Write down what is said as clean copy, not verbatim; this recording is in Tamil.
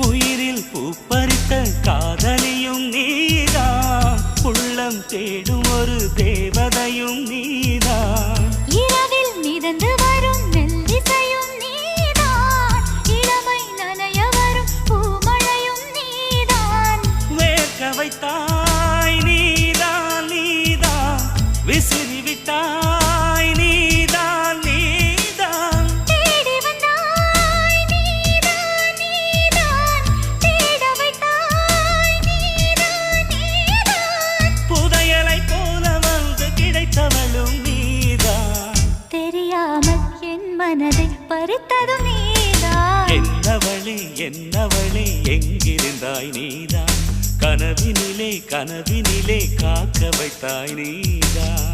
உயிரில் பூப்பறித்த காதலியும் நீதான், உள்ளம் தேடும் ஒரு தேவதையும் நீதான். இரவில் மிதந்து வரும் மெல்லிசையும் நீதான், இளமை நனைய வரும் பூமழையும் நீதான். வேர்க்க வைத்தாய் நீதான் நீதான், விசிறி விட்டாய் நீதான் நீதான். தேடி வந்தாய் நீதான் நீதான், தேட வைத்தாய் நீதான் நீதான். புதையலை போல வந்து கிடைத்தவளும் நீதான். தெரியாமல் என் மனதை பறித்ததும் நீதான். என்னவளே என்னவளே எங்கிருந்தாய் நீதான், கனவினிலே கனவினிலே காக்க வைத்தாய் நீதான்.